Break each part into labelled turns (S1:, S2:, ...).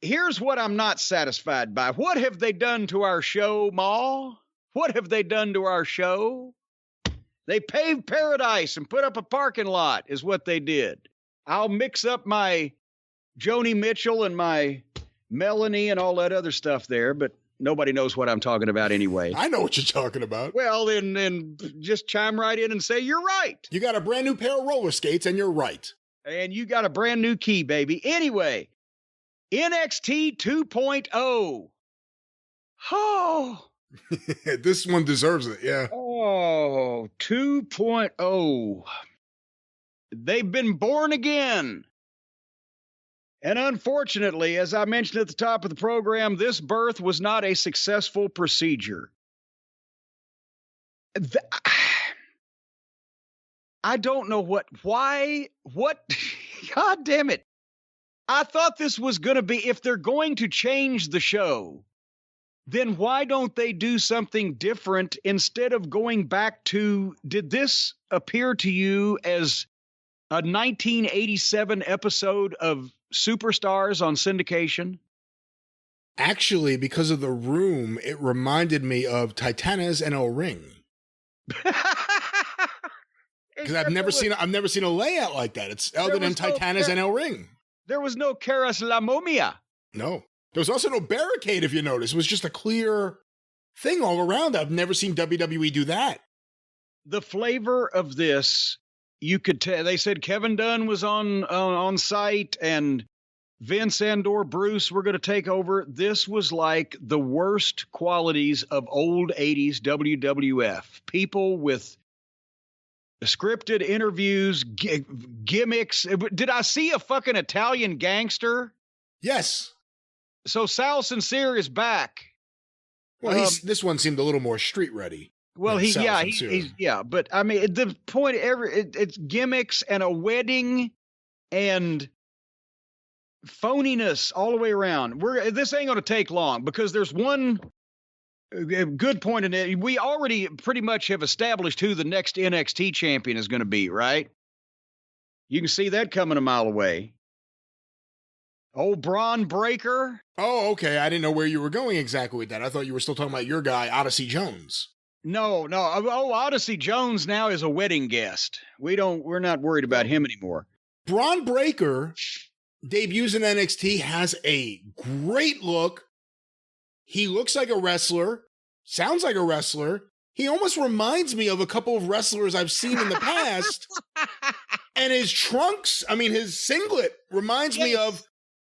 S1: here's what I'm not satisfied by. What have they done to our show, Ma? What have they done to our show? They paved paradise and put up a parking lot is what they did. I'll mix up my Joni Mitchell and my Melanie and all that other stuff there, but nobody knows what I'm talking about anyway.
S2: I know what you're talking about.
S1: Well, then just chime right in and say, you're right.
S2: You got a brand new pair of roller skates and you're right.
S1: And you got a brand new key, baby. Anyway, NXT 2.0. Oh.
S2: This one deserves it, yeah.
S1: Oh, 2.0. They've been born again. And unfortunately, as I mentioned at the top of the program, this birth was not a successful procedure. I don't know what, God damn it. I thought this was going to be, if they're going to change the show, then why don't they do something different instead of going back to, did this appear to you as a 1987 episode of Superstars on syndication?
S2: Actually, because of the room, it reminded me of Titanes and El Ring. Because I've never seen a layout like that. It's other than Titanes and El Ring.
S1: There was no Caras La Momia.
S2: No. There was also no barricade, if you notice. It was just a clear thing all around. I've never seen WWE do that.
S1: The flavor of this, you could tell. They said Kevin Dunn was on site and Vince and/or Bruce were going to take over. This was like the worst qualities of old 80s WWF. People with scripted interviews, gimmicks. Did I see a fucking Italian gangster?
S2: Yes.
S1: So Sal Sincere is back.
S2: Well, this one seemed a little more street ready.
S1: Well, he's but I mean, the point, it's gimmicks and a wedding and phoniness all the way around. This ain't going to take long because there's one good point in it. We already pretty much have established who the next NXT champion is going to be, right? You can see that coming a mile away. Oh, Bron Breakker.
S2: Oh, okay. I didn't know where you were going exactly with that. I thought you were still talking about your guy, Odyssey Jones.
S1: No. Oh, Odyssey Jones now is a wedding guest. We're not worried about him anymore.
S2: Bron Breakker debuts in NXT, has a great look. He looks like a wrestler, sounds like a wrestler. He almost reminds me of a couple of wrestlers I've seen in the past. And his trunks, his singlet reminds me of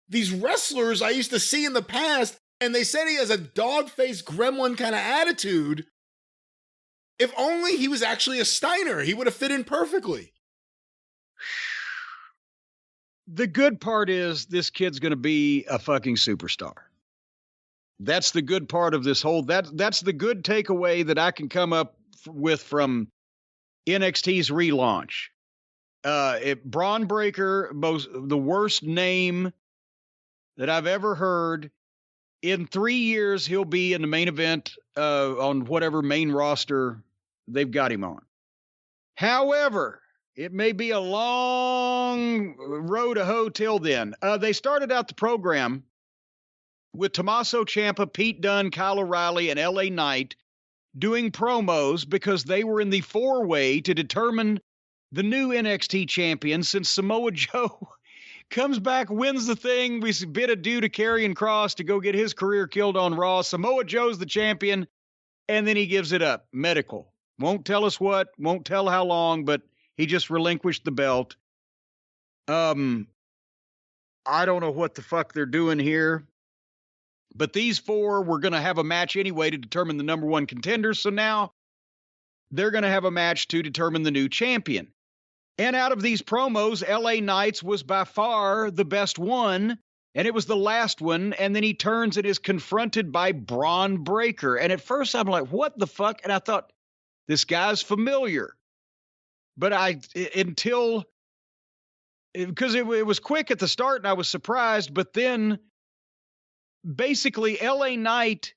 S2: these wrestlers I used to see in the past, and they said he has a dog-faced gremlin kind of attitude. If only he was actually a Steiner, he would have fit in perfectly.
S1: The good part is this kid's going to be a fucking superstar. That's the good part of this whole, that's the good takeaway that I can come up with from NXT's relaunch. Bron Breakker, the worst name that I've ever heard. In 3 years, he'll be in the main event on whatever main roster they've got him on. However, it may be a long road to hoe till then. They started out the program with Tommaso Ciampa, Pete Dunne, Kyle O'Reilly, and LA Knight doing promos because they were in the four-way to determine the new NXT champion since Samoa Joe comes back, wins the thing. We bid adieu to Karrion Kross to go get his career killed on Raw. Samoa Joe's the champion, and then he gives it up. Medical. Won't tell us what, won't tell how long, but he just relinquished the belt. I don't know what the fuck they're doing here. But these four were going to have a match anyway to determine the number one contender. So now they're going to have a match to determine the new champion. And out of these promos, LA Knight's was by far the best one. And it was the last one. And then he turns and is confronted by Bron Breakker. And at first I'm like, what the fuck? And I thought, this guy's familiar. But because it was quick at the start and I was surprised. But then basically LA Knight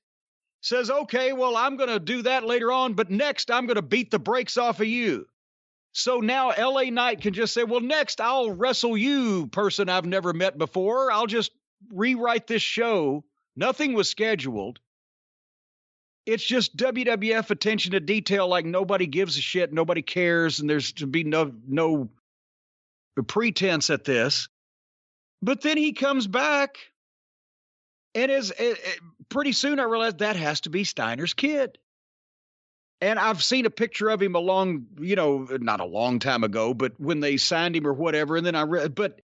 S1: says, okay, well, I'm going to do that later on. But next I'm going to beat the brakes off of you. So now LA Knight can just say, well, next I'll wrestle you, person I've never met before. I'll just rewrite this show. Nothing was scheduled. It's just WWF attention to detail, like nobody gives a shit, nobody cares, and there's to be no pretense at this. But then he comes back, and pretty soon I realized that has to be Steiner's kid. And I've seen a picture of him not a long time ago, but when they signed him or whatever, and then I read, but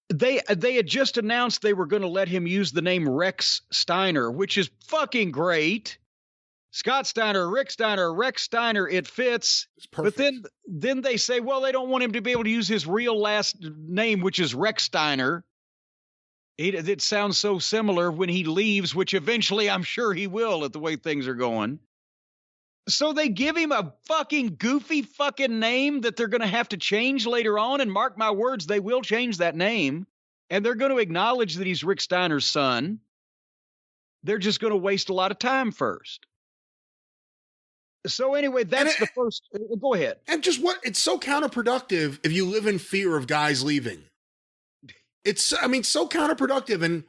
S1: they had just announced they were going to let him use the name Rex Steiner, which is fucking great. Scott Steiner, Rick Steiner, Rex Steiner, it fits. But then they say, well, they don't want him to be able to use his real last name, which is Rex Steiner. It sounds so similar when he leaves, which eventually I'm sure he will at the way things are going. So they give him a fucking goofy fucking name that they're going to have to change later on. And mark my words, they will change that name. And they're going to acknowledge that he's Rick Steiner's son. They're just going to waste a lot of time first. So anyway, that's the first. Go ahead.
S2: And just it's so counterproductive if you live in fear of guys leaving. It's so counterproductive. And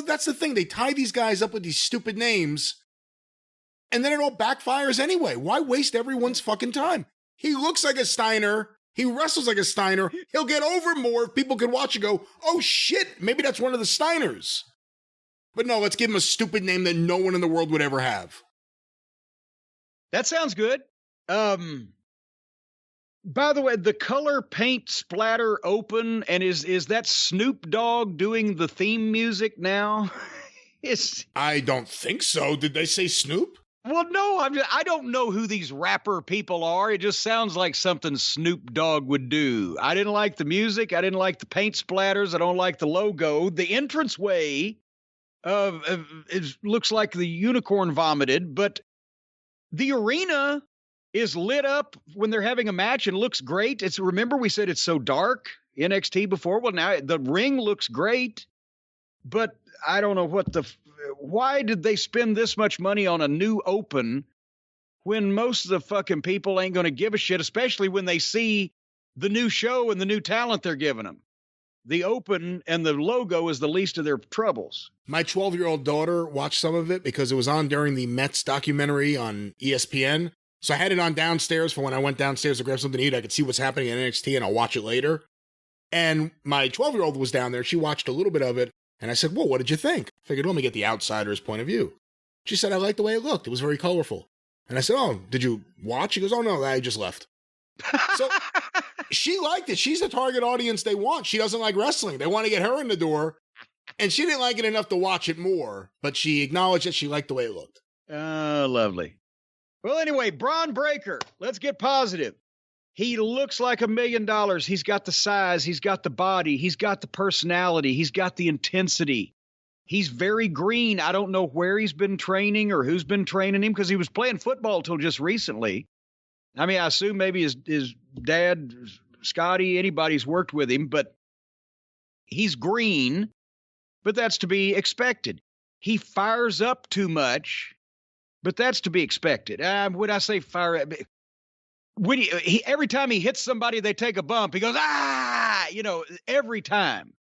S2: that's the thing. They tie these guys up with these stupid names. And then it all backfires anyway. Why waste everyone's fucking time? He looks like a Steiner. He wrestles like a Steiner. He'll get over more if people can watch and go, oh shit, maybe that's one of the Steiners. But no, let's give him a stupid name that no one in the world would ever have.
S1: That sounds good. By the way, the color paint splatter open, and is that Snoop Dogg doing the theme music now?
S2: I don't think so. Did they say Snoop?
S1: Well, no, I don't know who these rapper people are. It just sounds like something Snoop Dogg would do. I didn't like the music. I didn't like the paint splatters. I don't like the logo. The entranceway looks like the unicorn vomited, but the arena is lit up when they're having a match and looks great. Remember we said it's so dark, NXT before? Well, now the ring looks great, but I don't know why did they spend this much money on a new open when most of the fucking people ain't going to give a shit, especially when they see the new show and the new talent they're giving them. The open and the logo is the least of their troubles.
S2: My 12-year-old daughter watched some of it because it was on during the Mets documentary on ESPN. So I had it on downstairs for when I went downstairs to grab something to eat. I could see what's happening in NXT and I'll watch it later. And my 12-year-old was down there. She watched a little bit of it. And I said, well, what did you think? I figured, let me get the outsider's point of view. She said, I liked the way it looked. It was very colorful. And I said, oh, did you watch? She goes, oh, no, I just left. So she liked it. She's the target audience they want. She doesn't like wrestling. They want to get her in the door. And she didn't like it enough to watch it more, but she acknowledged that she liked the way it looked.
S1: Oh, lovely. Well, anyway, Bron Breakker, let's get positive. He looks like $1 million. He's got the size. He's got the body. He's got the personality. He's got the intensity. He's very green. I don't know where he's been training or who's been training him because he was playing football till just recently. I mean, I assume maybe his dad, Scotty, anybody's worked with him, but he's green, but that's to be expected. He fires up too much, but that's to be expected. When I say fire up, every time he hits somebody, they take a bump. He goes, every time.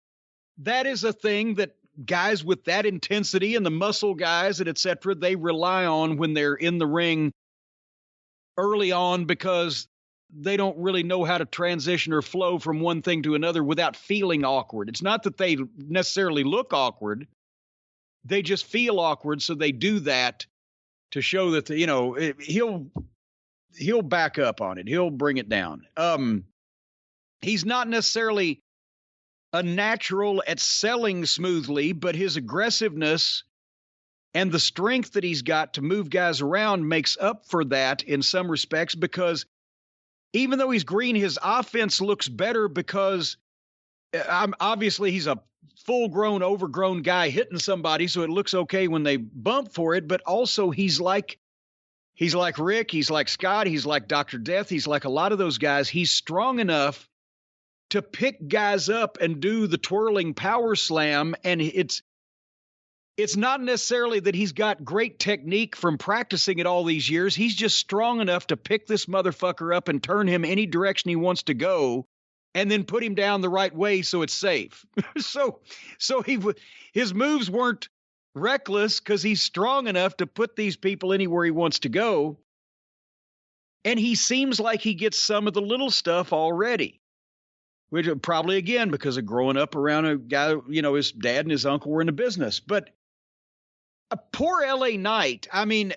S1: That is a thing that guys with that intensity and the muscle guys and et cetera, they rely on when they're in the ring early on because they don't really know how to transition or flow from one thing to another without feeling awkward. It's not that they necessarily look awkward. They just feel awkward. So they do that to show that, he'll back up on it. He'll bring it down. He's not necessarily a natural at selling smoothly, but his aggressiveness and the strength that he's got to move guys around makes up for that in some respects, because even though he's green, his offense looks better because obviously he's a full-grown, overgrown guy hitting somebody, so it looks okay when they bump for it, but also he's like Rick, he's like Scott, he's like Dr. Death, he's like a lot of those guys. He's strong enough to pick guys up and do the twirling power slam, and it's not necessarily that he's got great technique from practicing it all these years. He's just strong enough to pick this motherfucker up and turn him any direction he wants to go and then put him down the right way so it's safe. so his moves weren't reckless because he's strong enough to put these people anywhere he wants to go. And he seems like he gets some of the little stuff already, which probably, again, because of growing up around a guy, his dad and his uncle were in the business. But a poor LA Knight, I mean,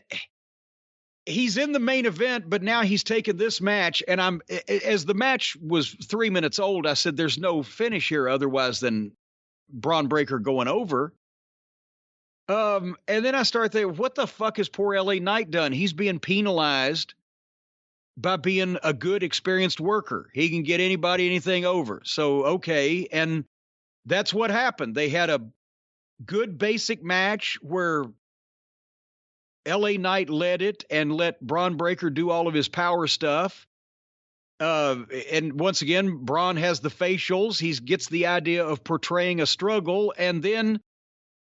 S1: he's in the main event, but now he's taken this match. And as the match was 3 minutes old, I said, there's no finish here otherwise than Bron Breakker going over. And then I started thinking, what the fuck has poor LA Knight done? He's being penalized by being a good, experienced worker. He can get anybody, anything over. So, okay. And that's what happened. They had a good basic match where LA Knight led it and let Bron Breakker do all of his power stuff. And once again, Bron has the facials. He gets the idea of portraying a struggle, and then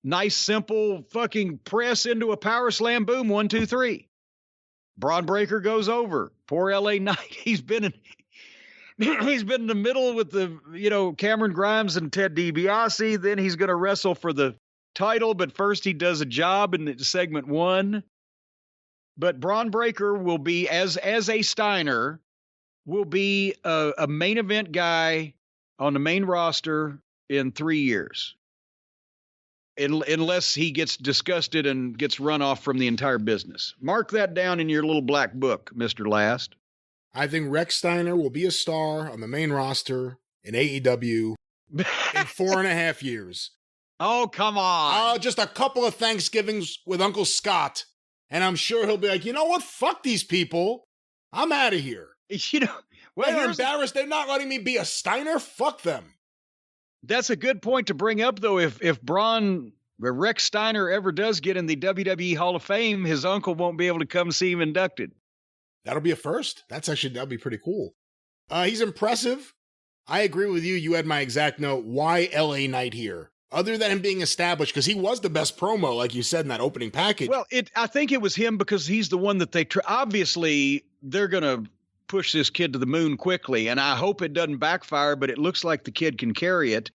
S1: nice, simple fucking press into a power slam. Boom. 1, 2, 3. Bron Breakker goes over. Poor LA Knight. He's been in the middle with the, Cameron Grimes and Ted DiBiase. Then he's going to wrestle for the title, but first he does a job in segment 1. But Bron Breakker will be, as a Steiner, will be a main event guy on the main roster in 3 years. Unless he gets disgusted and gets run off from the entire business. Mark that down in your little black book, Mr. Last.
S2: I think Rex Steiner will be a star on the main roster in AEW in 4.5 years.
S1: Oh, come on.
S2: Just a couple of Thanksgivings with Uncle Scott, and I'm sure he'll be like, you know what? Fuck these people. I'm out of here. They're embarrassed. They're not letting me be a Steiner. Fuck them.
S1: That's a good point to bring up, though. If Rex Steiner ever does get in the WWE Hall of Fame, his uncle won't be able to come see him inducted.
S2: That'll be a first. That'll be pretty cool. He's impressive. I agree with you. You had my exact note. Why LA Knight here? Other than him being established, because he was the best promo, like you said, in that opening package.
S1: Well, I think it was him because he's the one that obviously they're going to push this kid to the moon quickly, and I hope it doesn't backfire, but it looks like the kid can carry it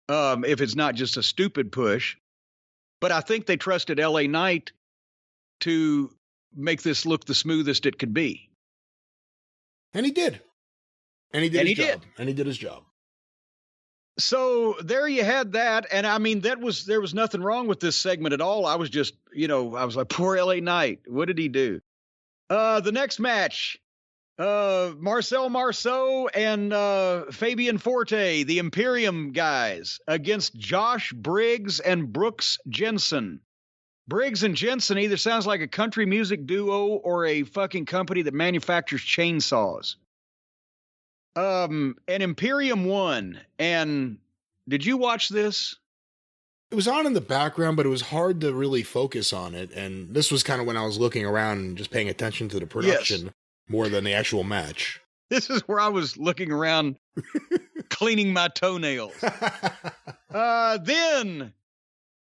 S1: if it's not just a stupid push. But I think they trusted LA Knight to make this look the smoothest it could be.
S2: And he did. And he did his job.
S1: So there you had that. And I mean, there was nothing wrong with this segment at all. I was just, I was like, poor LA Knight. What did he do? The next match, Marcel Marceau and Fabian Forte, the Imperium guys, against Josh Briggs and Brooks Jensen. Briggs and Jensen either sounds like a country music duo or a fucking company that manufactures chainsaws. And Imperium won. And did you watch this?
S2: It was on in the background, but it was hard to really focus on it. And this was kind of when I was looking around and just paying attention to the production more than the actual match.
S1: This is where I was looking around, cleaning my toenails. Then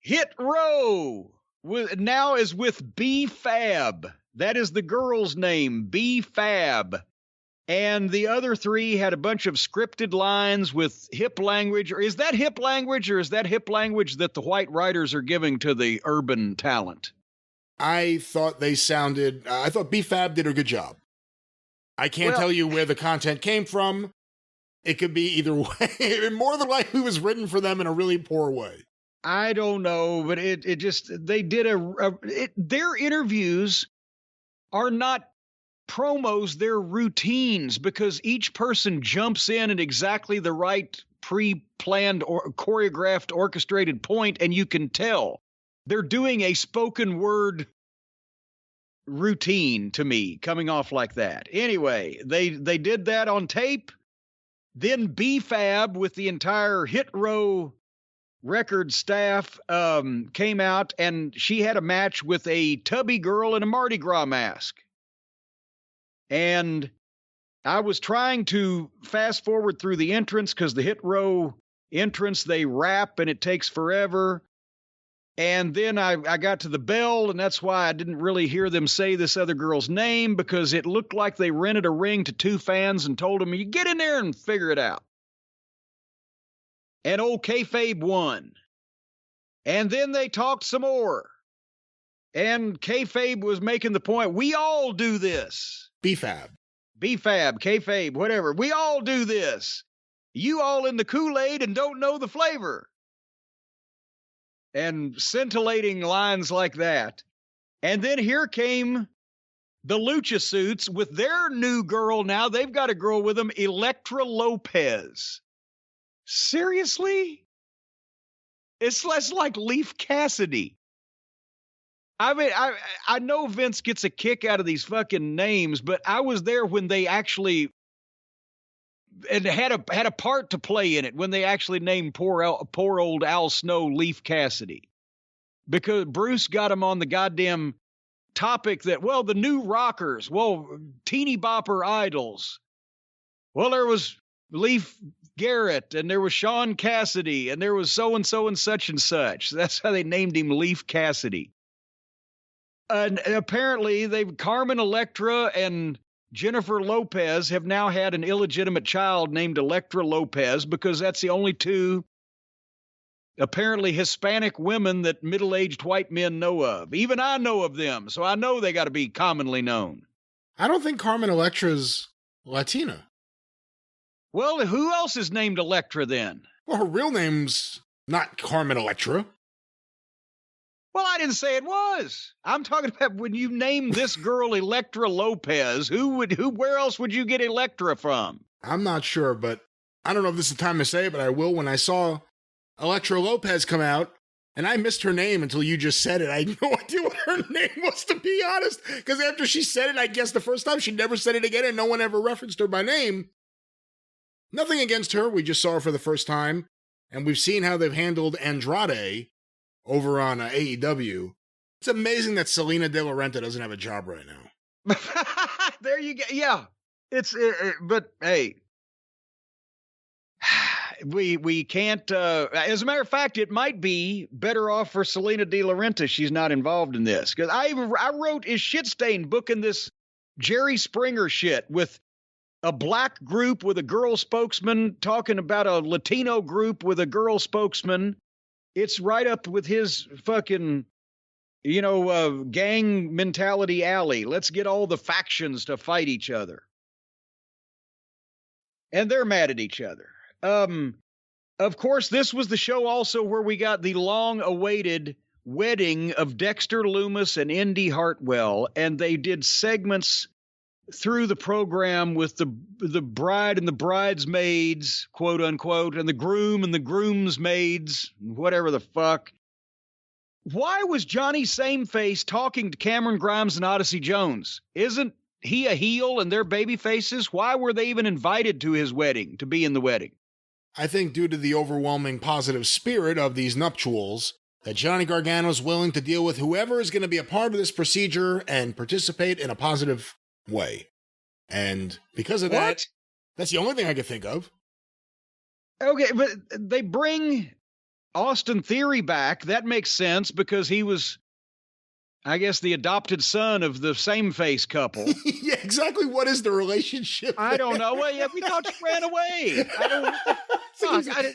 S1: Hit Row now is with b-fab. That is the girl's name, b-fab. And the other three had a bunch of scripted lines with hip language. Or is that hip language, or is that hip language that the white writers are giving to the urban talent?
S2: I thought b-fab did a good job. I can't tell you where the content came from. It could be either way. More than likely, it was written for them in a really poor way.
S1: I don't know, but they did their interviews are not promos, they're routines, because each person jumps in at exactly the right pre-planned or choreographed, orchestrated point, and you can tell they're doing a spoken word routine to me, coming off like that. Anyway, they did that on tape. Then b-fab with the entire Hit Row record staff came out, and she had a match with a tubby girl in a Mardi Gras mask. And I was trying to fast forward through the entrance because the Hit Row entrance, they rap and it takes forever. And then I got to the bell, and that's why I didn't really hear them say this other girl's name, because it looked like they rented a ring to two fans and told them, you get in there and figure it out. and old kayfabe won. And then they talked some more. And kayfabe was making the point, we all do this.
S2: B-fab.
S1: B-fab, kayfabe, whatever. We all do this. You all in the Kool-Aid and don't know the flavor. And scintillating lines like that. And then here came the Lucha Suits with their new girl now. They've got a girl with them, Elektra Lopez. Seriously? It's less like Leaf Cassidy. I mean, I know Vince gets a kick out of these fucking names, but I was there when they actually and had a part to play in it when they actually named poor old Al Snow Leaf Cassidy, because Bruce got him on the goddamn topic that, well, the new rockers, well, teeny bopper idols. Well, there was Leaf Garrett and there was Sean Cassidy and there was so-and-so and such and such. That's how they named him Leaf Cassidy. And apparently Carmen Electra and Jennifer Lopez have now had an illegitimate child named Elektra Lopez, because that's the only two apparently Hispanic women that middle-aged white men know of. Even I know of them, so I know they got to be commonly known.
S2: I don't think Carmen Electra's Latina.
S1: Well, who else is named Elektra then?
S2: Well, her real name's not Carmen Electra.
S1: Well, I didn't say it was. I'm talking about when you name this girl Elektra Lopez, where else would you get Elektra from?
S2: I'm not sure, but I don't know if this is the time to say it, but I will. When I saw Elektra Lopez come out, and I missed her name until you just said it. I had no idea what her name was, to be honest, because after she said it, I guess the first time, she never said it again, and no one ever referenced her by name. Nothing against her. We just saw her for the first time, and we've seen how they've handled Andrade over on AEW. It's amazing that Selena De La Renta doesn't have a job right now.
S1: There you go. Yeah. But hey, we can't, as a matter of fact, it might be better off for Selena De La Renta she's not involved in this. Because I wrote, is shit stain booking this Jerry Springer shit with a black group with a girl spokesman talking about a Latino group with a girl spokesman. It's right up with his fucking, gang mentality alley. Let's get all the factions to fight each other. And they're mad at each other. Of course, this was the show also where we got the long-awaited wedding of Dexter Lumis and Indy Hartwell, and they did segments through the program with the bride and the bridesmaids, quote unquote, and the groom and the groomsmaids, whatever the fuck. Why was Johnny Sameface talking to Cameron Grimes and Odyssey Jones? Isn't he a heel and they're baby faces? Why were they even invited to his wedding, to be in the wedding?
S2: I think due to the overwhelming positive spirit of these nuptials, that Johnny Gargano's willing to deal with whoever is going to be a part of this procedure and participate in a positive way. And because of that, that's the only thing I could think of.
S1: Okay, but they bring Austin Theory back. That makes sense because he was, I guess, the adopted son of the same-face couple.
S2: Yeah, exactly. What is the relationship?
S1: I don't know. Well, yeah, we thought you ran away.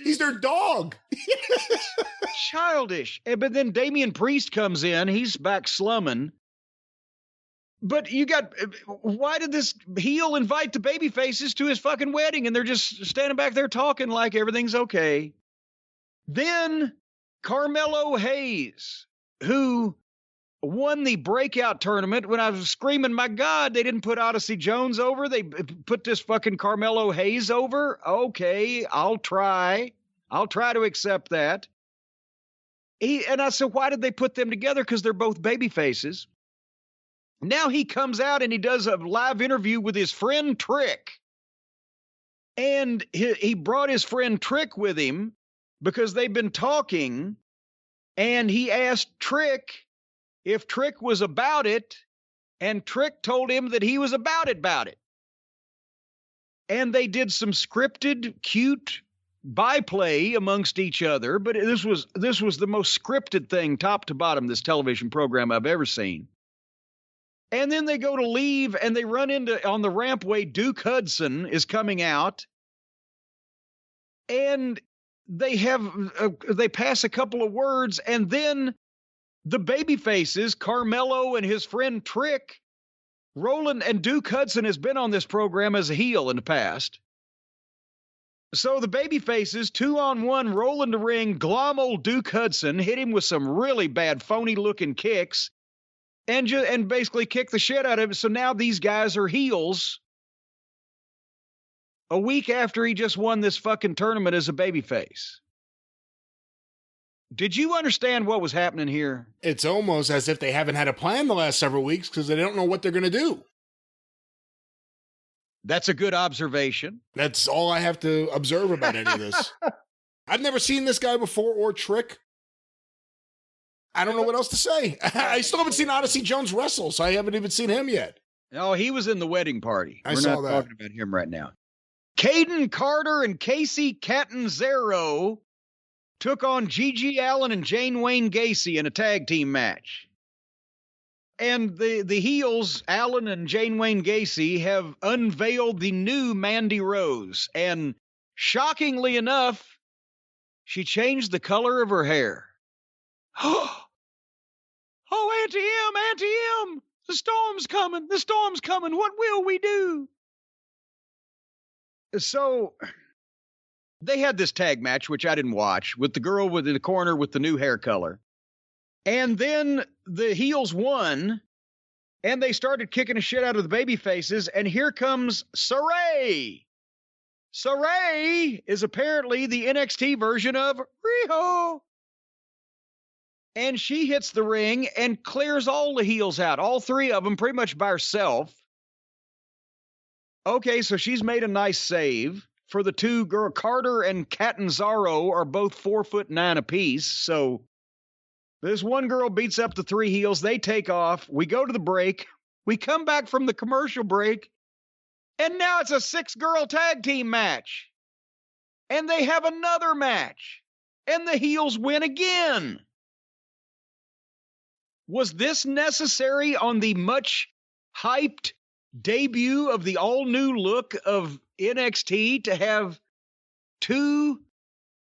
S2: He's their dog.
S1: Childish. But then Damian Priest comes in. He's back slumming. But why did this heel invite the baby faces to his fucking wedding? And they're just standing back there talking like everything's okay. Then Carmelo Hayes, who won the breakout tournament, when I was screaming, my God, they didn't put Odyssey Jones over. They put this fucking Carmelo Hayes over. Okay, I'll try to accept that. And I said, why did they put them together? Because they're both baby faces. Now he comes out and he does a live interview with his friend Trick. And he brought his friend Trick with him because they've been talking. And he asked Trick if Trick was about it. And Trick told him that he was about it. And they did some scripted, cute byplay amongst each other. But this was the most scripted thing, top to bottom, this television program I've ever seen. And then they go to leave and they run into, on the rampway, Duke Hudson is coming out. And they pass a couple of words, and then the baby faces, Carmelo and his friend Trick, Roland, and Duke Hudson has been on this program as a heel in the past. So the baby faces, 2-on-1, roll in the ring, glom old Duke Hudson, hit him with some really bad, phony-looking kicks, and basically kick the shit out of him. So now these guys are heels a week after he just won this fucking tournament as a babyface. Did you understand what was happening here?
S2: It's almost as if they haven't had a plan the last several weeks because they don't know what they're going to do.
S1: That's a good observation.
S2: That's all I have to observe about any of this. I've never seen this guy before or Trick. I don't know what else to say. I still haven't seen Odyssey Jones wrestle, so I haven't even seen him yet.
S1: No, he was in the wedding party.
S2: We're not
S1: talking about him right now. Caden Carter and Casey Catanzaro took on Gigi Allen and Jane Wayne Gacy in a tag team match. And the heels, Allen and Jane Wayne Gacy, have unveiled the new Mandy Rose. And shockingly enough, she changed the color of her hair. Oh, Auntie M, the storm's coming. What will we do? So they had this tag match, which I didn't watch, with the girl in the corner with the new hair color. And then the heels won, and they started kicking the shit out of the baby faces, and here comes Saray. Saray is apparently the NXT version of Riho. And she hits the ring and clears all the heels out, all three of them, pretty much by herself. Okay, so she's made a nice save. For the two girl, Carter and Catanzaro are both 4'9" apiece, so this one girl beats up the three heels. They take off. We go to the break. We come back from the commercial break. And now it's a 6-girl tag team match. And they have another match. And the heels win again. Was this necessary on the much hyped debut of the all-new look of NXT to have two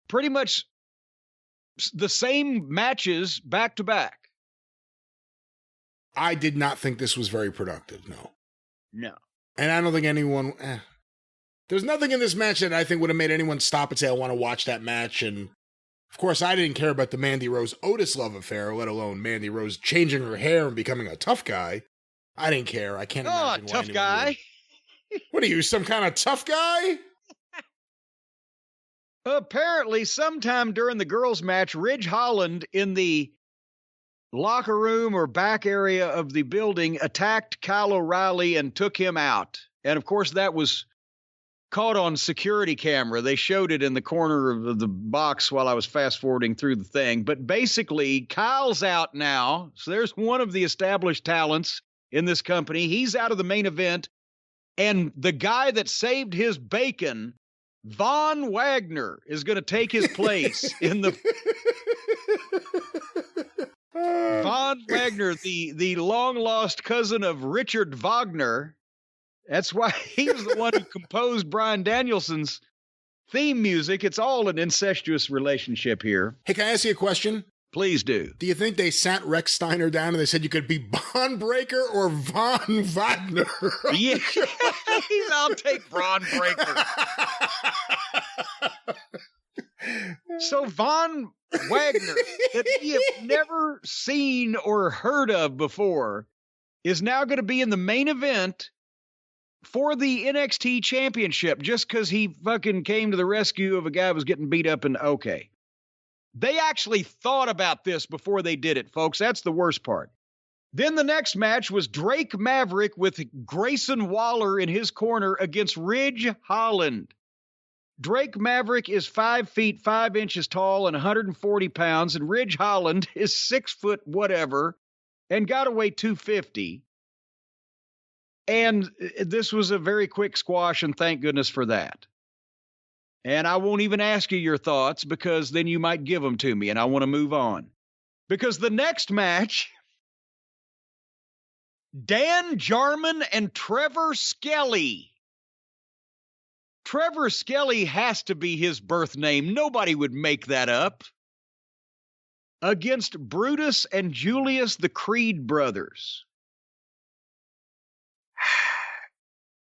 S1: pretty much the same matches back to back?
S2: I did not think this was very productive, no.
S1: No.
S2: And I don't think anyone... There's nothing in this match that I think would have made anyone stop and say, I want to watch that match. And, of course, I didn't care about the Mandy Rose Otis love affair, let alone Mandy Rose changing her hair and becoming a tough guy. I didn't care. I can't imagine why
S1: tough guy.
S2: What are you, some kind of tough guy?
S1: Apparently, sometime during the girls' match, Ridge Holland in the locker room or back area of the building attacked Kyle O'Reilly and took him out. And, of course, that was caught on security camera. They showed it in the corner of the box while I was fast-forwarding through the thing. But basically, Kyle's out now. So there's one of the established talents in this company. He's out of the main event. And the guy that saved his bacon, Von Wagner, is going to take his place in the... Von Wagner, the long-lost cousin of Richard Wagner. That's why he was the one who composed Bryan Danielson's theme music. It's all an incestuous relationship here.
S2: Hey, can I ask you a question?
S1: Please do.
S2: Do you think they sat Rex Steiner down and they said you could be Bron Breakker or Von Wagner?
S1: Yeah, I'll take Bron Breakker. So Von Wagner, that we have never seen or heard of before, is now going to be in the main event for the NXT championship just because he fucking came to the rescue of a guy who was getting beat up. And okay. They actually thought about this before they did it, folks. That's the worst part. Then the next match was Drake Maverick with Grayson Waller in his corner against Ridge Holland. Drake Maverick is 5 feet 5 inches tall and 140 pounds, and Ridge Holland is 6 foot whatever and got to weigh 250. And this was a very quick squash, and thank goodness for that. And I won't even ask you your thoughts because then you might give them to me, and I want to move on. Because the next match, Dan Jarman and Trevor Skelly. Trevor Skelly has to be his birth name. Nobody would make that up. Against Brutus and Julius, the Creed brothers.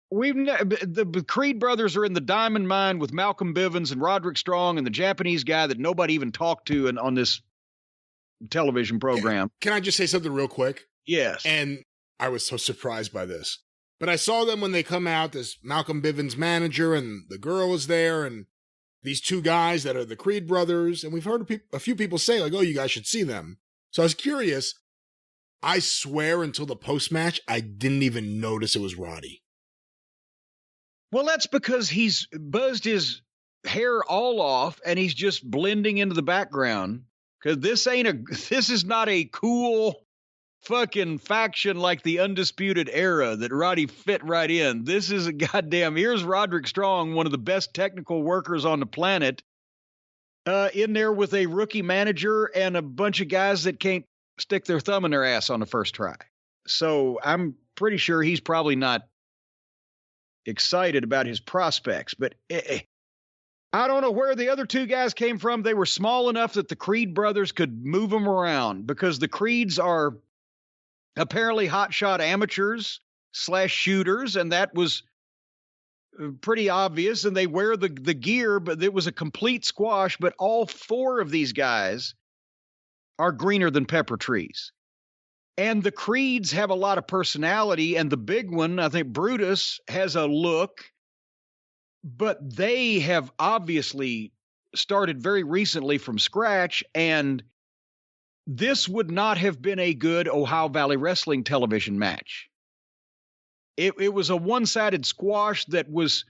S1: The Creed brothers are in the diamond mine with Malcolm Bivens and Roderick Strong and the Japanese guy that nobody even talked to on this television program.
S2: Can I just say something real quick?
S1: Yes.
S2: And I was so surprised by this. But I saw them when they come out, this Malcolm Bivens manager, and the girl is there, and these two guys that are the Creed brothers. And we've heard a few people say, like, oh, you guys should see them. So I was curious. I swear until the post-match, I didn't even notice it was Roddy.
S1: Well, that's because he's buzzed his hair all off and he's just blending into the background. Because this is not a cool fucking faction like the Undisputed Era that Roddy fit right in. This is here's Roderick Strong, one of the best technical workers on the planet, in there with a rookie manager and a bunch of guys that can't stick their thumb in their ass on the first try. So I'm pretty sure he's probably not excited about his prospects, but I don't know where the other two guys came from. They were small enough that the Creed brothers could move them around because the Creeds are apparently hotshot amateurs / shooters, and that was pretty obvious. And they wear the gear, but it was a complete squash. But all four of these guys are greener than pepper trees. And the Creeds have a lot of personality, and the big one, I think Brutus, has a look, but they have obviously started very recently from scratch, and this would not have been a good Ohio Valley Wrestling television match. It was a one-sided squash that was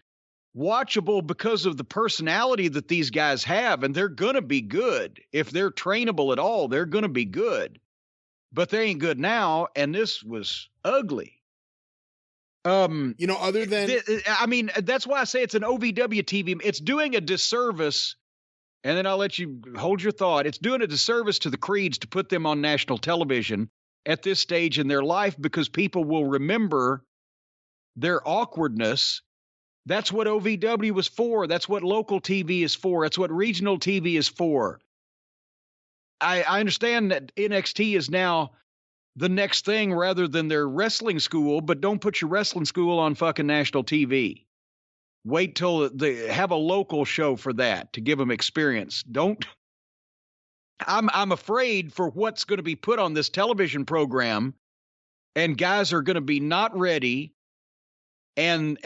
S1: watchable because of the personality that these guys have, and they're going to be good. If they're trainable at all, they're going to be good. But they ain't good now, and this was ugly.
S2: Other than...
S1: that's why I say it's an OVW TV. It's doing a disservice, and then I'll let you hold your thought. It's doing a disservice to the Creeds to put them on national television at this stage in their life because people will remember their awkwardness. That's what OVW was for. That's what local TV is for. That's what regional TV is for. I understand that NXT is now the next thing rather than their wrestling school, but don't put your wrestling school on fucking national TV. Wait till they have a local show for that to give them experience. I'm afraid for what's going to be put on this television program, and guys are going to be not ready, and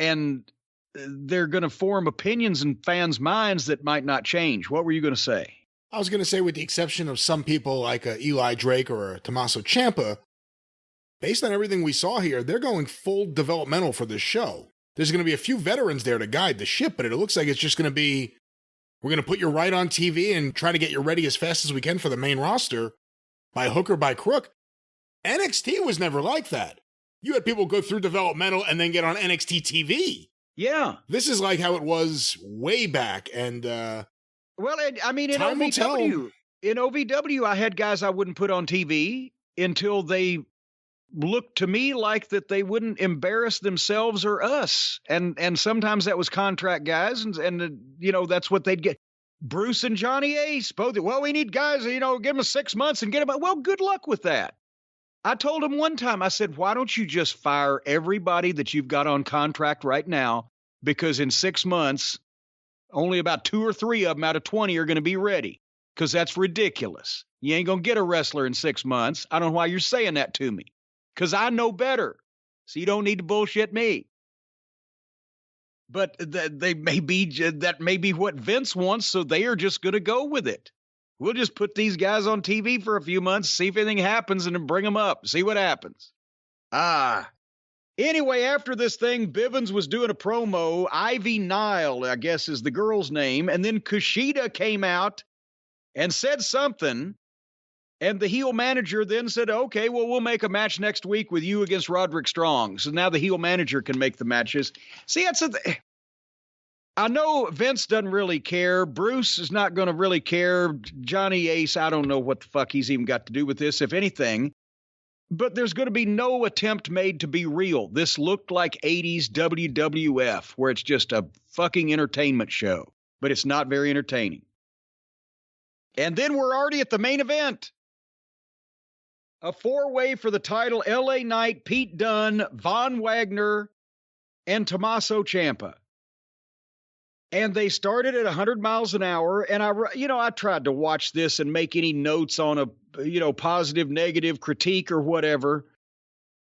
S1: they're going to form opinions in fans' minds that might not change. What were you going to say?
S2: I was going to say, with the exception of some people like Eli Drake or Tommaso Ciampa, based on everything we saw here, they're going full developmental for this show. There's going to be a few veterans there to guide the ship, but it looks like it's just going to be, we're going to put you right on TV and try to get you ready as fast as we can for the main roster by hook or by crook. NXT was never like that. You had people go through developmental and then get on NXT TV.
S1: Yeah.
S2: This is like how it was way back, and
S1: well, I mean, in OVW, I had guys I wouldn't put on TV until they looked to me like that they wouldn't embarrass themselves or us. And sometimes that was contract guys, and that's what they'd get. Bruce and Johnny Ace, both, well, we need guys, give them 6 months and get them. Well, good luck with that. I told him one time, I said, why don't you just fire everybody that you've got on contract right now? Because in 6 months, only about 2 or 3 of them out of 20 are going to be ready, because that's ridiculous. You ain't going to get a wrestler in 6 months. I don't know why you're saying that to me, because I know better. So you don't need to bullshit me. But that may be what Vince wants, so they are just going to go with it. We'll just put these guys on TV for a few months, see if anything happens, and then bring them up, see what happens. Anyway, after this thing, Bivens was doing a promo. Ivy Nile, I guess, is the girl's name. And then Kushida came out and said something. And the heel manager then said, okay, well, we'll make a match next week with you against Roderick Strong. So now the heel manager can make the matches. See, I know Vince doesn't really care. Bruce is not going to really care. Johnny Ace, I don't know what the fuck he's even got to do with this, if anything. But there's going to be no attempt made to be real. This looked like 80s WWF, where it's just a fucking entertainment show, but it's not very entertaining. And then we're already at the main event. A four-way for the title, LA Knight, Pete Dunne, Von Wagner, and Tommaso Ciampa. And they started at 100 miles an hour. And I tried to watch this and make any notes on a, positive, negative critique or whatever.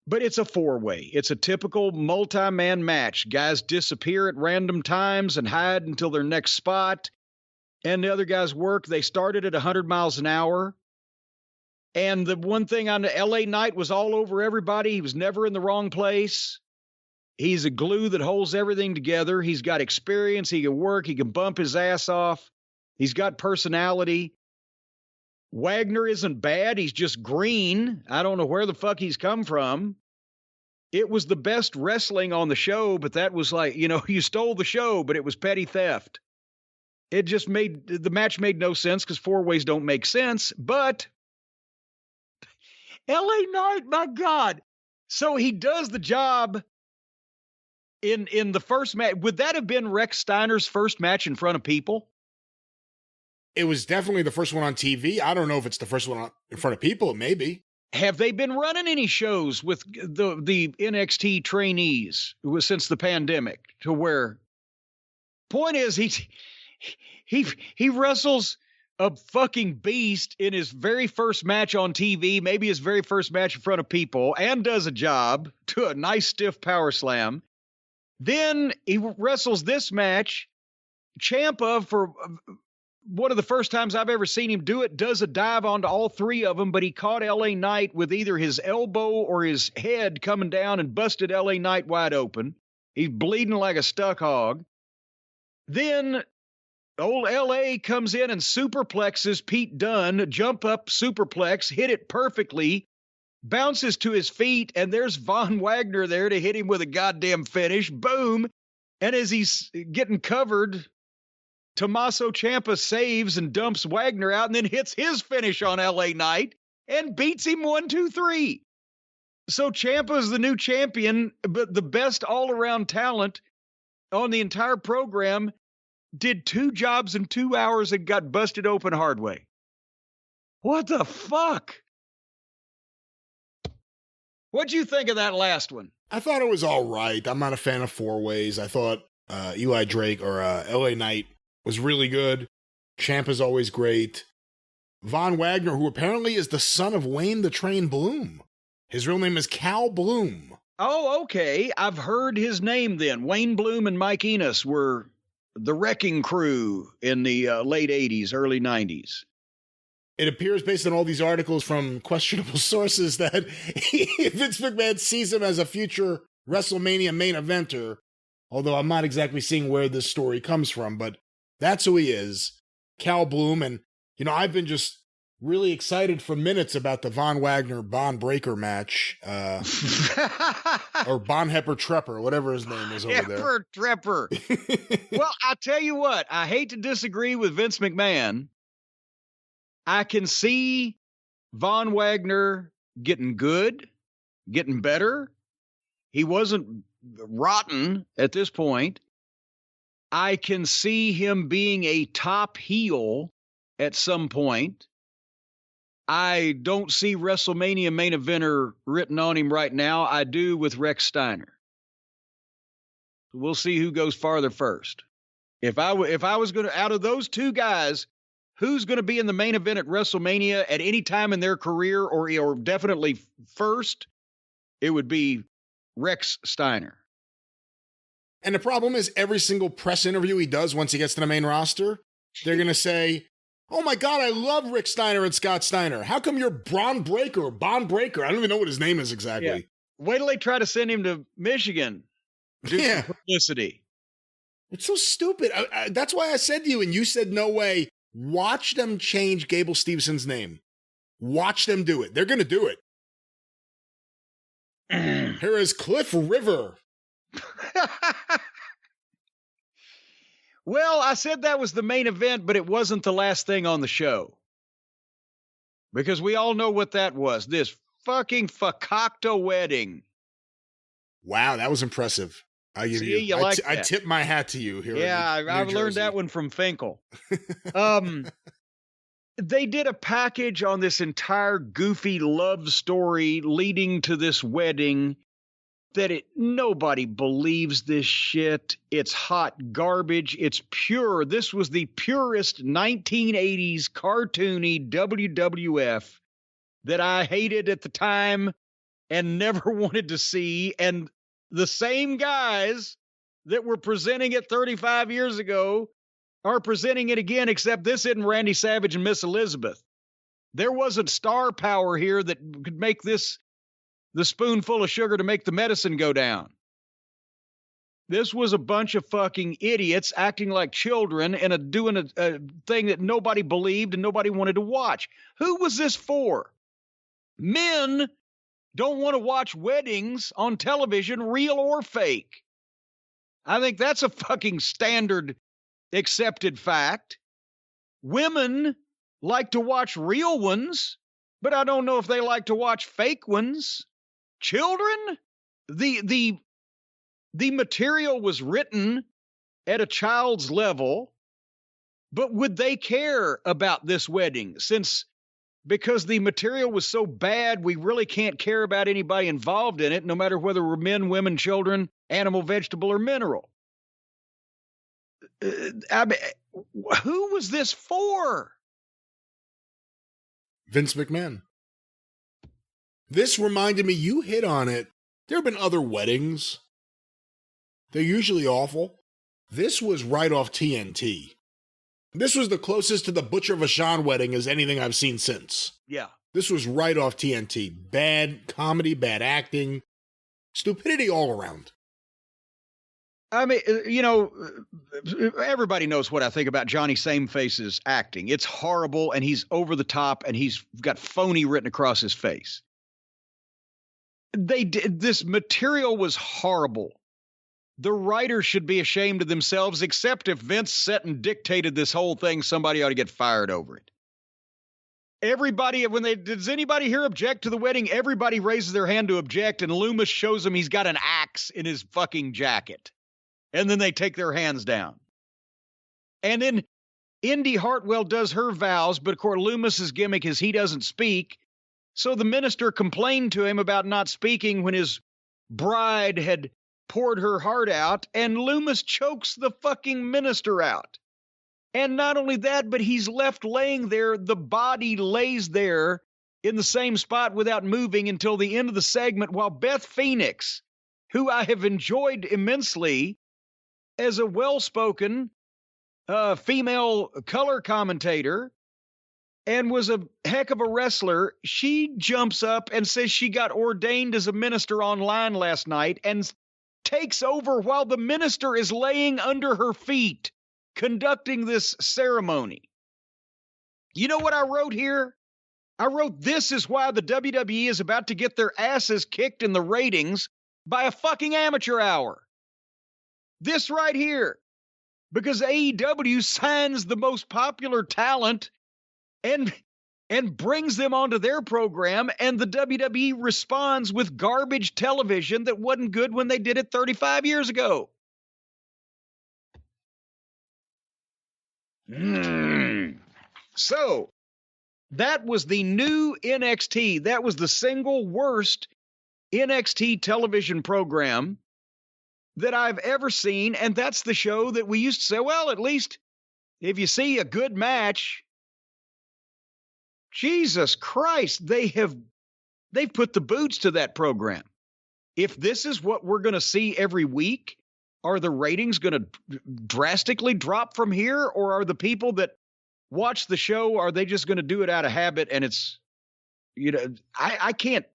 S1: But it's a four-way. It's a typical multi-man match. Guys disappear at random times and hide until their next spot. And the other guys work. They started at 100 miles an hour. And the one thing on the LA Knight was all over everybody. He was never in the wrong place. He's a glue that holds everything together. He's got experience. He can work. He can bump his ass off. He's got personality. Wagner isn't bad. He's just green. I don't know where the fuck he's come from. It was the best wrestling on the show, but that was like, you stole the show, but it was petty theft. It just the match made no sense because four-ways don't make sense, but LA Knight, my God. So he does the job in the first match. Would that have been Rex Steiner's first match in front of people?
S2: It was definitely the first one on TV. I don't know if it's the first one in front of people. Maybe.
S1: Have they been running any shows with the NXT trainees since the pandemic to where point is he wrestles a fucking beast in his very first match on TV, maybe his very first match in front of people, and does a job to a nice stiff power slam. Then he wrestles this match. Ciampa, for one of the first times I've ever seen him do it, does a dive onto all three of them, but he caught LA Knight with either his elbow or his head coming down and busted LA Knight wide open. He's bleeding like a stuck hog. Then old LA comes in and superplexes Pete Dunne, jump up superplex, hit it perfectly, bounces to his feet, and there's Von Wagner there to hit him with a goddamn finish. Boom. And as he's getting covered, Tommaso Ciampa saves and dumps Wagner out and then hits his finish on LA Knight and beats him 1-2-3. So Ciampa's the new champion, but the best all-around talent on the entire program did 2 jobs in 2 hours and got busted open hard way. What the fuck? What'd you think of that last one?
S2: I thought it was all right. I'm not a fan of four-ways. I thought Eli Drake or LA Knight was really good. Ciampa's always great. Von Wagner, who apparently is the son of Wayne the Train Bloom. His real name is Cal Bloom.
S1: Oh, okay. I've heard his name then. Wayne Bloom and Mike Enos were the Wrecking Crew in the late 80s, early 90s.
S2: It appears, based on all these articles from questionable sources, that Vince McMahon sees him as a future WrestleMania main eventer, although I'm not exactly seeing where this story comes from, but that's who he is, Cal Bloom. And, I've been just really excited for minutes about the Von Wagner-Bron Breakker match, or Bonhepper Trepper, whatever his name is over there.
S1: Trepper. Well, I tell you what, I hate to disagree with Vince McMahon. I can see Von Wagner getting good, getting better. He wasn't rotten at this point. I can see him being a top heel at some point. I don't see WrestleMania main eventer written on him right now. I do with Rex Steiner. We'll see who goes farther first. If I was going to, out of those two guys, who's going to be in the main event at WrestleMania at any time in their career, or definitely first, it would be Rex Steiner.
S2: And the problem is, every single press interview he does once he gets to the main roster, they're going to say, oh my God, I love Rick Steiner and Scott Steiner. How come you're Bron Breakker or Bron Breakker? I don't even know what his name is exactly.
S1: Yeah. Wait till they try to send him to Michigan. Do some publicity.
S2: It's so stupid. That's why I said to you, and you said no way. Watch them change Gable Stevenson's name. Watch them do it. They're going to do it. Here is Cliff River.
S1: Well, I said that was the main event, but it wasn't the last thing on the show. Because we all know what that was. This fucking fakakta wedding.
S2: Wow, that was impressive. I give
S1: See, you
S2: I
S1: like
S2: I
S1: that.
S2: tip my hat to you here.
S1: Yeah, I've learned that one from Finkel. They did a package on this entire goofy love story leading to this wedding that nobody believes this shit. It's hot garbage. It's pure. This was the purest 1980s cartoony WWF that I hated at the time and never wanted to see. And the same guys that were presenting it 35 years ago are presenting it again, except this isn't Randy Savage and Miss Elizabeth. There wasn't star power here that could make this the spoonful of sugar to make the medicine go down. This was a bunch of fucking idiots acting like children and doing a thing that nobody believed and nobody wanted to watch. Who was this for? Men don't want to watch weddings on television, real or fake. I think that's a fucking standard accepted fact. Women like to watch real ones, but I don't know if they like to watch fake ones. Children, the material was written at a child's level, but would they care about this wedding because the material was so bad, we really can't care about anybody involved in it, no matter whether we're men, women, children, animal, vegetable, or mineral. I mean, who was this for?
S2: Vince McMahon. This reminded me, you hit on it. There have been other weddings. They're usually awful. This was right off TNT. This was the closest to the Butcher Vachon wedding as anything I've seen since.
S1: Yeah.
S2: This was right off TNT. Bad comedy, bad acting, stupidity all around.
S1: I mean, everybody knows what I think about Johnny Sameface's acting. It's horrible, and he's over the top, and he's got phony written across his face. This material was horrible. The writers should be ashamed of themselves, except if Vince sat and dictated this whole thing, somebody ought to get fired over it. Everybody, does anybody here object to the wedding? Everybody raises their hand to object, and Loomis shows them he's got an axe in his fucking jacket. And then they take their hands down. And then Indy Hartwell does her vows, but of course Loomis's gimmick is he doesn't speak. So the minister complained to him about not speaking when his bride had poured her heart out, and Loomis chokes the fucking minister out. And not only that, but he's left laying there. The body lays there in the same spot without moving until the end of the segment, while Beth Phoenix, who I have enjoyed immensely as a well-spoken female color commentator and was a heck of a wrestler, she jumps up and says she got ordained as a minister online last night and takes over while the minister is laying under her feet conducting this ceremony. You know what I wrote here? I wrote, this is why the WWE is about to get their asses kicked in the ratings by a fucking amateur hour. This right here. Because AEW signs the most popular talent and brings them onto their program, and the WWE responds with garbage television that wasn't good when they did it 35 years ago. So, that was the new NXT. That was the single worst NXT television program that I've ever seen, and that's the show that we used to say, well, at least if you see a good match. Jesus Christ, they've put the boots to that program. If this is what we're going to see every week, are the ratings going to drastically drop from here, or are the people that watch the show, are they just going to do it out of habit? And it's, I can't,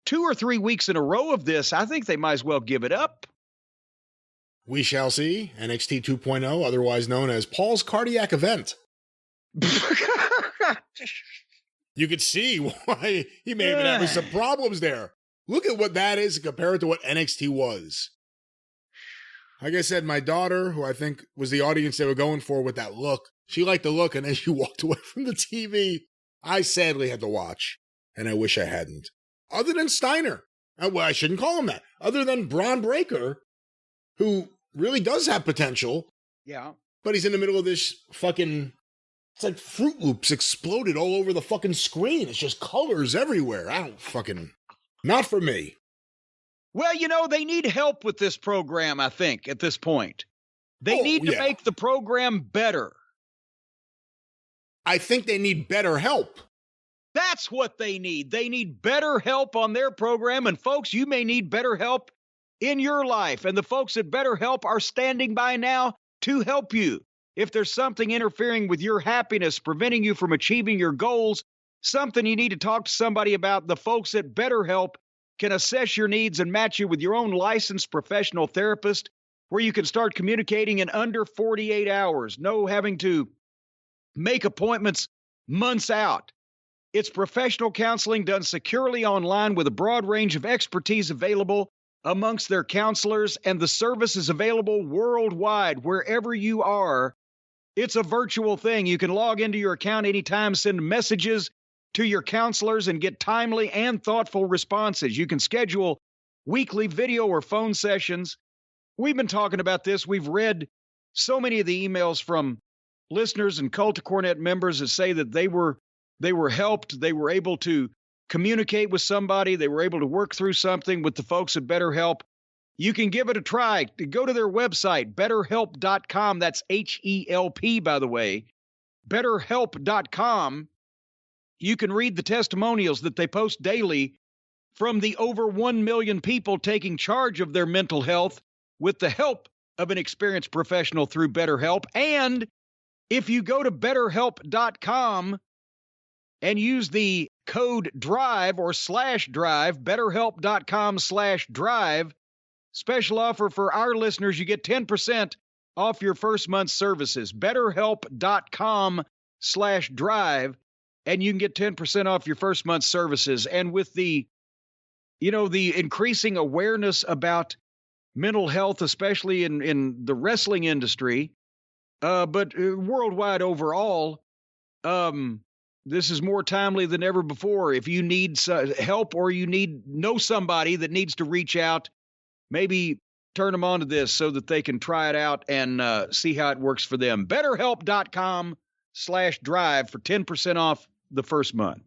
S1: 2 or 3 weeks in a row of this, I think they might as well give it up.
S2: We shall see. NXT 2.0, otherwise known as Paul's cardiac event. You could see why he may have been having some problems there. Look at what that is compared to what NXT was. Like I said, my daughter, who I think was the audience they were going for with that look, she liked the look, and then she walked away from the TV. I sadly had to watch, and I wish I hadn't. other than Steiner. Well, I shouldn't call him that. Other than Bron Breakker, who really does have potential.
S1: Yeah.
S2: But he's in the middle of this fucking, it's like Fruit Loops exploded all over the fucking screen. It's just colors everywhere. Not for me.
S1: Well, they need help with this program, I think, at this point. They need to make the program better.
S2: I think they need better help.
S1: That's what they need. They need better help on their program. And folks, you may need better help in your life. And the folks at BetterHelp are standing by now to help you. If there's something interfering with your happiness, preventing you from achieving your goals, something you need to talk to somebody about, the folks at BetterHelp can assess your needs and match you with your own licensed professional therapist, where you can start communicating in under 48 hours. No having to make appointments months out. It's professional counseling done securely online with a broad range of expertise available amongst their counselors, and the service is available worldwide, wherever you are. It's a virtual thing. You can log into your account anytime, send messages to your counselors, and get timely and thoughtful responses. You can schedule weekly video or phone sessions. We've been talking about this. We've read so many of the emails from listeners and Cult of Cornette members that say that they were helped. They were able to communicate with somebody. They were able to work through something with the folks at BetterHelp. You can give it a try. Go to their website, betterhelp.com. That's HELP, by the way. betterhelp.com. You can read the testimonials that they post daily from the over 1 million people taking charge of their mental health with the help of an experienced professional through BetterHelp. And if you go to betterhelp.com and use the code DRIVE or /drive, betterhelp.com/drive, special offer for our listeners, you get 10% off your first month's services. betterhelp.com/drive, and you can get 10% off your first month's services. And with the increasing awareness about mental health, especially in the wrestling industry, but worldwide overall, this is more timely than ever before. If you need help or you know somebody that needs to reach out, maybe turn them on to this so that they can try it out and see how it works for them. BetterHelp.com/drive for 10% off the first month.